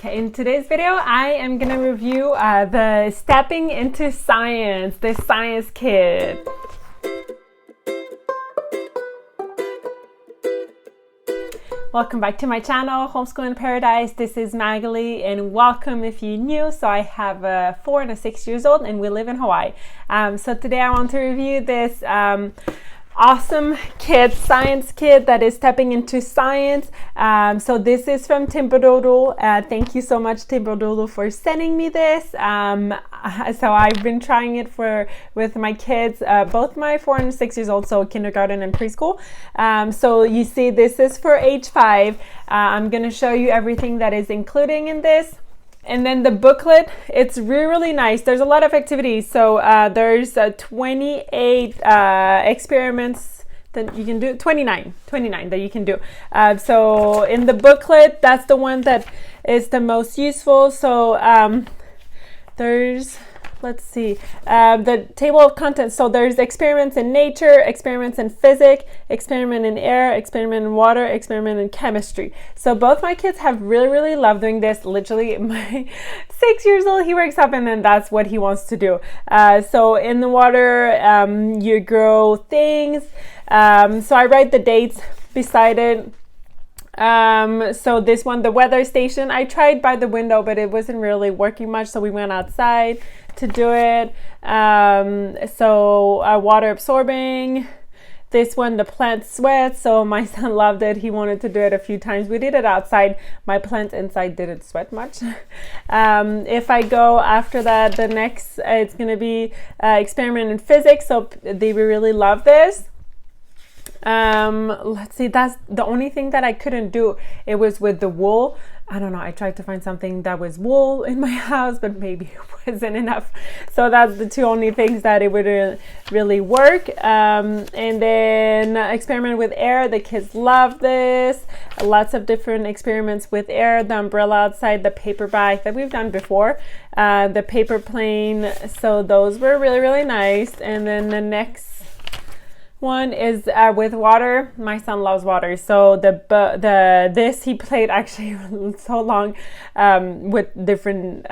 Okay, in today's video, I am going to review the Stepping into Science, the Science Kit. Welcome back to my channel, Homeschool in Paradise. This is Magali, and welcome if you're new. So I have a 4 and a 6 years old, and we live in Hawaii. So today I want to review this awesome kit, science kit that is stepping into science. So this is from Timberdoodle. Thank you so much, Timberdoodle, for sending me this. So I've been trying it with my kids, both my 4 and 6 years old, so kindergarten and preschool. So you see, this is for age 5. I'm going to show you everything that is including in this. And then the booklet, it's really nice. There's a lot of activities. So there's 28 experiments that you can do, 29 that you can do. So in the booklet, that's the one that is the most useful. So there's, let's see, the table of contents. So there's experiments in nature, experiments in physics, experiment in air, experiment in water, experiment in chemistry. So both my kids have really loved doing this. Literally, my 6 years old, he wakes up and then that's what he wants to do. So in the water, you grow things. So I write the dates beside it. So this one, the weather station, I tried by the window, but it wasn't really working much. So we went outside to do it. So water absorbing. This one, the plant sweat. So my son loved it. He wanted to do it a few times. We did it outside. My plants inside didn't sweat much. If I go after that, the next, it's going to be experiment in physics. So they really love this. Let's see, that's the only thing that I couldn't do. It was with the wool. I don't know, I tried to find something that was wool in my house, but maybe it wasn't enough. So that's the two only things that it would really work. And then experiment with air. The kids love this. Lots of different experiments with air. The umbrella outside, the paper bag that we've done before, the paper plane. So those were really nice. And then the next one is with water. My son loves water, so this he played actually so long with different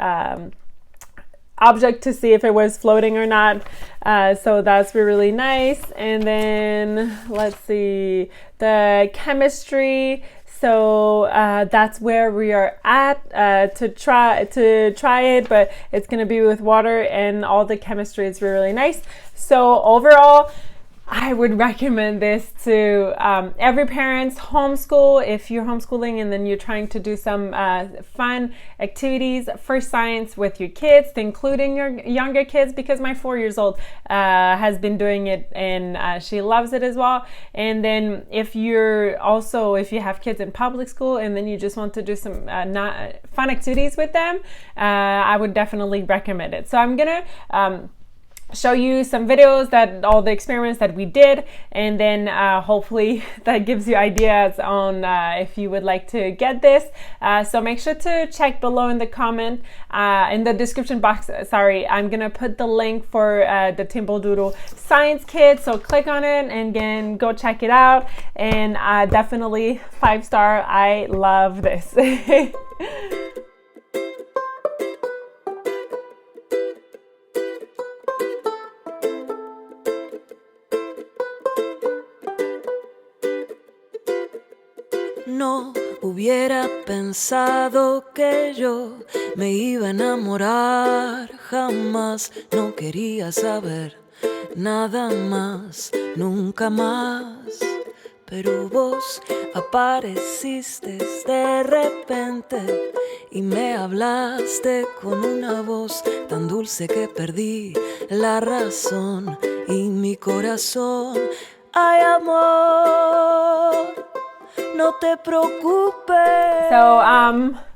object to see if it was floating or not. So that's really nice. And then let's see, the chemistry. So that's where we are at to try it, but it's going to be with water, and all the chemistry is really nice. So overall, I would recommend this to every parent's homeschool. If you're homeschooling and then you're trying to do some fun activities for science with your kids, including your younger kids, because my 4 years old has been doing it and she loves it as well. And then if you have kids in public school and then you just want to do some fun activities with them, I would definitely recommend it. So I'm gonna show you some videos that all the experiments that we did, and then hopefully that gives you ideas on if you would like to get this. So make sure to check below in the comment, in the description box, sorry, I'm gonna put the link for the Timberdoodle science kit. So click on it and again, go check it out. And definitely 5-star, I love this. No hubiera pensado que yo me iba a enamorar, jamás no quería saber nada más, nunca más. Pero vos apareciste de repente y me hablaste con una voz tan dulce que perdí la razón y mi corazón. Ay, amor, no te preocupes. So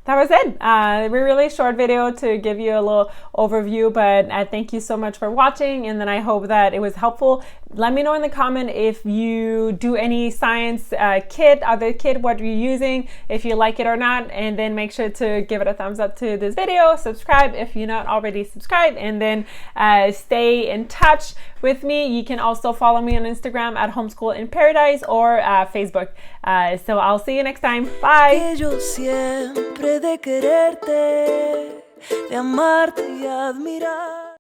that was it. A really short video to give you a little overview, but thank you so much for watching, and then I hope that it was helpful. Let me know in the comment if you do any science kit, other kit, what you're using, if you like it or not, and then make sure to give it a thumbs up to this video, subscribe if you're not already subscribed, and then stay in touch with me. You can also follow me on Instagram at Homeschool in Paradise or Facebook. So I'll see you next time. Bye. Que yo siempre de quererte, de amarte y admirar.